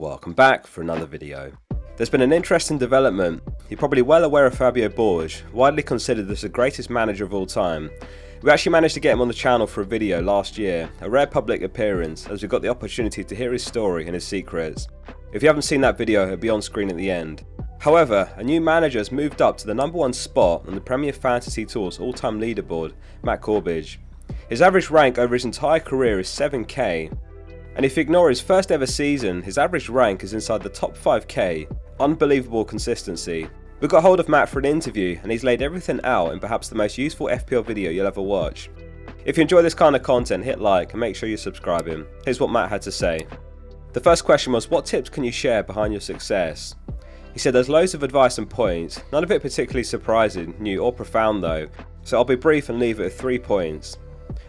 Welcome back for another video. There's been an interesting development. You're probably well aware of Fábio Borges, widely considered as the greatest manager of all time. We actually managed to get him on the channel for a video last year, a rare public appearance, as we got the opportunity to hear his story and his secrets. If you haven't seen that video, it'll be on screen at the end. However, a new manager has moved up to the #1 spot on the Premier Fantasy Tour's all-time leaderboard, Corbidge. His average rank over his entire career is 7k. And if you ignore his first ever season, his average rank is inside the top 5k. Unbelievable consistency. We got hold of Matt for an interview and he's laid everything out in perhaps the most useful FPL video you'll ever watch. If you enjoy this kind of content, hit like and make sure you're subscribing. Here's what Matt had to say. The first question was, what tips can you share behind your success? He said there's loads of advice and points, none of it particularly surprising, new or profound though, so I'll be brief and leave it at 3 points.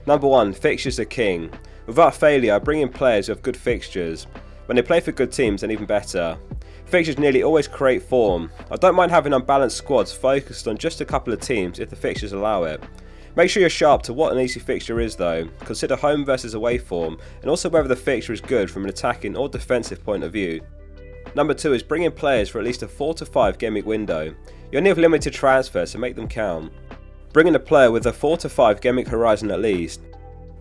Number 1, fixtures are king. Without failure, I bring in players who have good fixtures. When they play for good teams, then even better. Fixtures nearly always create form. I don't mind having unbalanced squads focused on just a couple of teams if the fixtures allow it. Make sure you're sharp to what an easy fixture is though. Consider home versus away form, and also whether the fixture is good from an attacking or defensive point of view. Number 2 is bring in players for at least a 4 to 5 game week window. You only have limited transfers, so make them count. Bring in a player with a 4 to 5 game week horizon at least.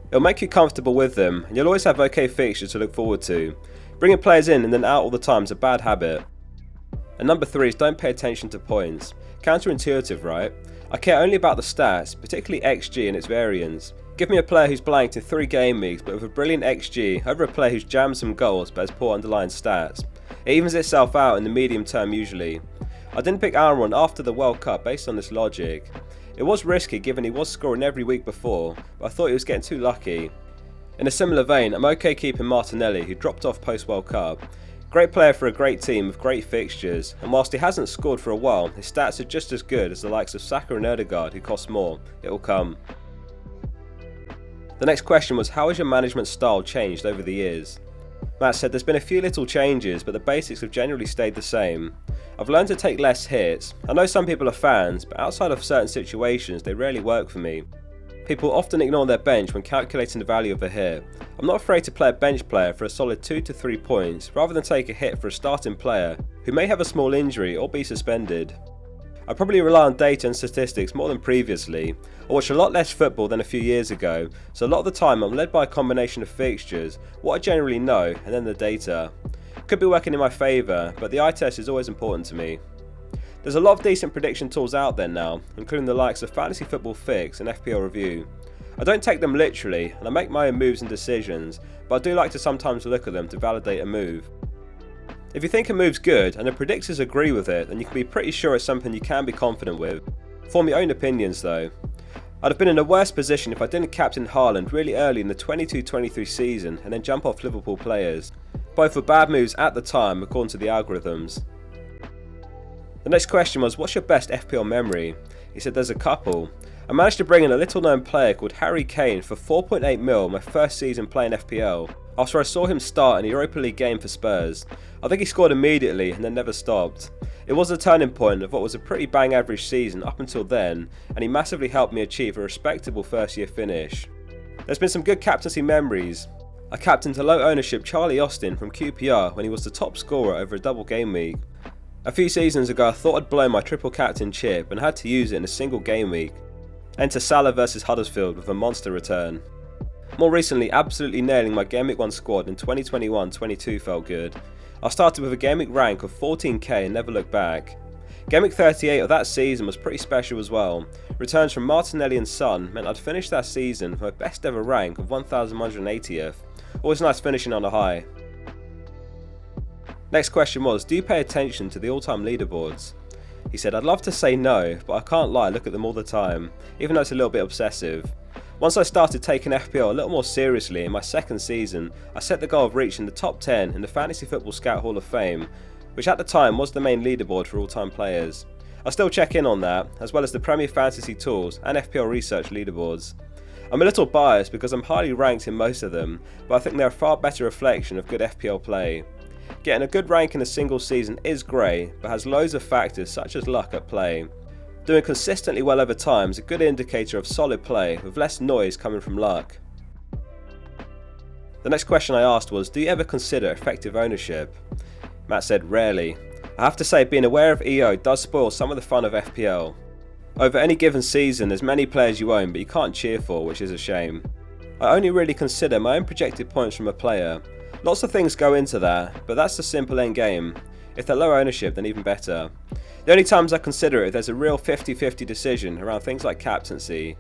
It'll make you comfortable with them, and you'll always have okay fixtures to look forward to. Bringing players in and then out all the time is a bad habit. And number 3 is don't pay attention to points. Counterintuitive, right? I care only about the stats, particularly XG and its variance. Give me a player who's blanked in 3 game weeks but with a brilliant XG over a player who's jammed some goals but has poor underlying stats. It evens itself out in the medium term usually. I didn't pick Aaron after the World Cup based on this logic. It was risky given he was scoring every week before, but I thought he was getting too lucky. In a similar vein, I'm okay keeping Martinelli, who dropped off post World Cup. Great player for a great team with great fixtures, and whilst he hasn't scored for a while, his stats are just as good as the likes of Saka and Odegaard who cost more. It'll come. The next question was, how has your management style changed over the years? Matt said there's been a few little changes, but the basics have generally stayed the same. I've learned to take less hits. I know some people are fans, but outside of certain situations they rarely work for me. People often ignore their bench when calculating the value of a hit. I'm not afraid to play a bench player for a solid 2 to 3 points rather than take a hit for a starting player who may have a small injury or be suspended. I probably rely on data and statistics more than previously. I watch a lot less football than a few years ago, so a lot of the time I'm led by a combination of fixtures, what I generally know, and then the data. Could be working in my favour, but the eye test is always important to me. There's a lot of decent prediction tools out there now, including the likes of Fantasy Football Fix and FPL Review. I don't take them literally, and I make my own moves and decisions, but I do like to sometimes look at them to validate a move. If you think a move's good and the predictors agree with it, then you can be pretty sure it's something you can be confident with. Form your own opinions though. I'd have been in a worse position if I didn't captain Haaland really early in the 22-23 season and then jump off Liverpool players. Both were bad moves at the time according to the algorithms. The next question was, what's your best FPL memory? He said there's a couple. I managed to bring in a little known player called Harry Kane for 4.8 mil my first season playing FPL, after I saw him start in a Europa League game for Spurs. I think he scored immediately and then never stopped. It was a turning point of what was a pretty bang average season up until then, and he massively helped me achieve a respectable first year finish. There's been some good captaincy memories. I captained a low ownership Charlie Austin from QPR when he was the top scorer over a double game week. A few seasons ago I thought I'd blow my triple captain chip and had to use it in a single game week. Enter Salah vs Huddersfield with a monster return. More recently, absolutely nailing my Game Week 1 squad in 2021-22 felt good. I started with a Game Week rank of 14k and never looked back. Game Week 38 of that season was pretty special as well. Returns from Martinelli and Son meant I'd finished that season with my best ever rank of 1180th. Always nice finishing on a high. Next question was, do you pay attention to the all-time leaderboards? He said, I'd love to say no, but I can't lie, I look at them all the time, even though it's a little bit obsessive. Once I started taking FPL a little more seriously in my second season, I set the goal of reaching the top 10 in the Fantasy Football Scout Hall of Fame, which at the time was the main leaderboard for all-time players. I still check in on that, as well as the Premier Fantasy Tools and FPL Research leaderboards. I'm a little biased because I'm highly ranked in most of them, but I think they're a far better reflection of good FPL play. Getting a good rank in a single season is great, but has loads of factors such as luck at play. Doing consistently well over time is a good indicator of solid play with less noise coming from luck. The next question I asked was, do you ever consider effective ownership? Matt said, rarely. I have to say, being aware of EO does spoil some of the fun of FPL. Over any given season, there's many players you own but you can't cheer for, which is a shame. I only really consider my own projected points from a player. Lots of things go into that, but that's the simple end game. If they're low ownership, then even better. The only times I consider it if there's a real 50-50 decision around things like captaincy.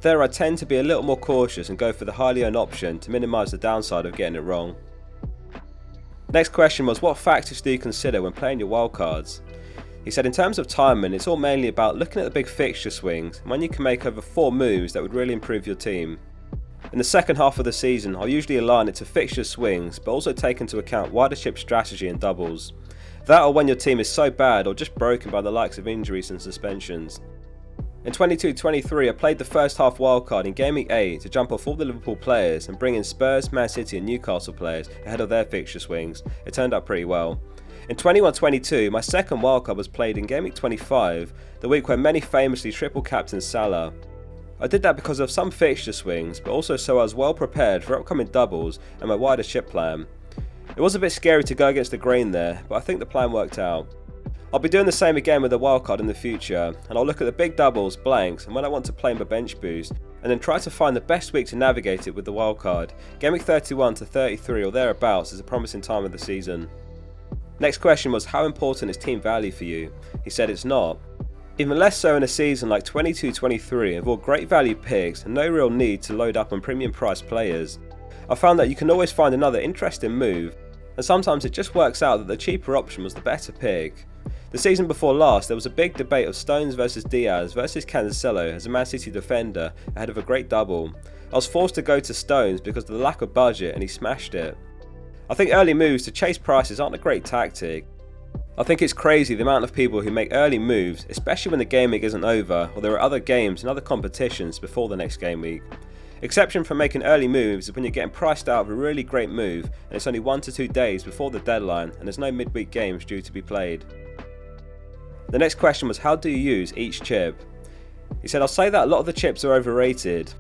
There I tend to be a little more cautious and go for the highly owned option to minimise the downside of getting it wrong. Next question was, what factors do you consider when playing your wildcards? He said in terms of timing, it's all mainly about looking at the big fixture swings and when you can make over 4 moves that would really improve your team. In the second half of the season, I'll usually align it to fixture swings but also take into account wider chip strategy and doubles. That or when your team is so bad or just broken by the likes of injuries and suspensions. In 22-23 I played the first half wildcard in Game Week 8 to jump off all the Liverpool players and bring in Spurs, Man City and Newcastle players ahead of their fixture swings. It turned out pretty well. In 21-22 my second wildcard was played in Game Week 25, the week where many famously triple captained Salah. I did that because of some fixture swings but also so I was well prepared for upcoming doubles and my wider chip plan. It was a bit scary to go against the grain there, but I think the plan worked out. I'll be doing the same again with the wildcard in the future, and I'll look at the big doubles, blanks, and when I want to play my bench boost, and then try to find the best week to navigate it with the wildcard. Game week 31 to 33 or thereabouts is a promising time of the season. Next question was, how important is team value for you? He said it's not. Even less so in a season like 22-23 of all great value picks and no real need to load up on premium priced players. I found that you can always find another interesting move, and sometimes it just works out that the cheaper option was the better pick. The season before last there was a big debate of Stones versus Diaz versus Cancelo as a Man City defender ahead of a great double. I was forced to go to Stones because of the lack of budget and he smashed it. I think early moves to chase prices aren't a great tactic. I think it's crazy the amount of people who make early moves, especially when the game week isn't over or there are other games and other competitions before the next game week. Exception for making early moves is when you're getting priced out of a really great move and it's only 1 to 2 days before the deadline and there's no midweek games due to be played. The next question was, how do you use each chip? He said, I'll say that a lot of the chips are overrated.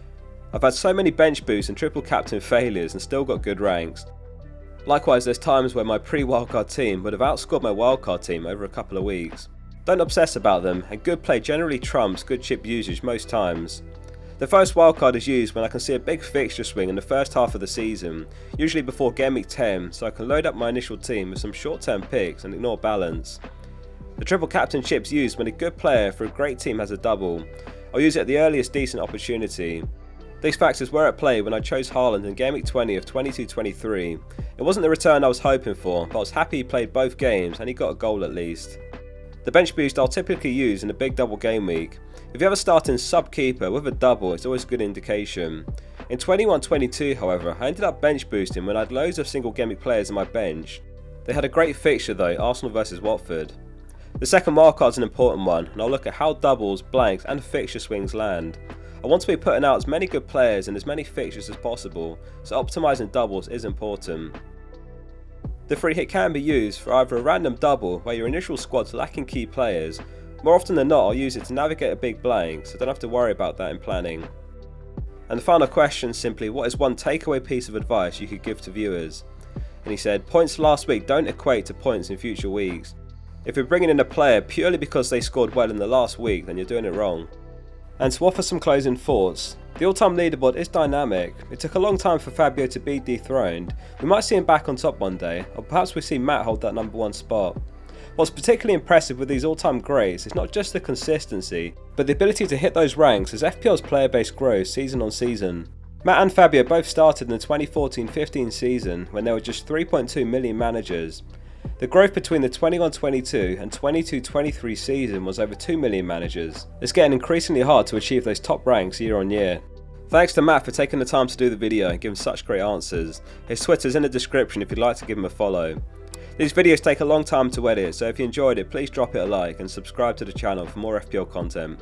I've had so many bench boosts and triple captain failures and still got good ranks. Likewise, there's times where my pre-wildcard team would have outscored my wildcard team over a couple of weeks. Don't obsess about them, and good play generally trumps good chip usage most times. The first wildcard is used when I can see a big fixture swing in the first half of the season, usually before Game Week 10, so I can load up my initial team with some short-term picks and ignore balance. The triple captain chip's used when a good player for a great team has a double. I'll use it at the earliest decent opportunity. These factors were at play when I chose Haaland in Game Week 20 of 22-23. It wasn't the return I was hoping for, but I was happy he played both games and he got a goal at least. The bench boost I'll typically use in a big double game week. If you ever start in sub-keeper with a double, it's always a good indication. In 21-22 however, I ended up bench boosting when I had loads of single game week players on my bench. They had a great fixture though, Arsenal versus Watford. The second wildcard's an important one, and I'll look at how doubles, blanks and fixture swings land. I want to be putting out as many good players in as many fixtures as possible, so optimising doubles is important. The free hit can be used for either a random double where your initial squad's lacking key players. More often than not I'll use it to navigate a big blank, so I don't have to worry about that in planning. And the final question simply, what is one takeaway piece of advice you could give to viewers? And he said, points last week don't equate to points in future weeks. If you're bringing in a player purely because they scored well in the last week, then you're doing it wrong. And to offer some closing thoughts, the all-time leaderboard is dynamic. It took a long time for Fabio to be dethroned. We might see him back on top one day, or perhaps we see Matt hold that number 1 spot. What's particularly impressive with these all-time greats is not just the consistency, but the ability to hit those ranks as FPL's player base grows season on season. Matt and Fabio both started in the 2014-15 season when there were just 3.2 million managers. The growth between the 21-22 and 22-23 season was over 2 million managers. It's getting increasingly hard to achieve those top ranks year on year. Thanks to Matt for taking the time to do the video and giving such great answers. His Twitter's in the description if you'd like to give him a follow. These videos take a long time to edit, so if you enjoyed it, please drop it a like and subscribe to the channel for more FPL content.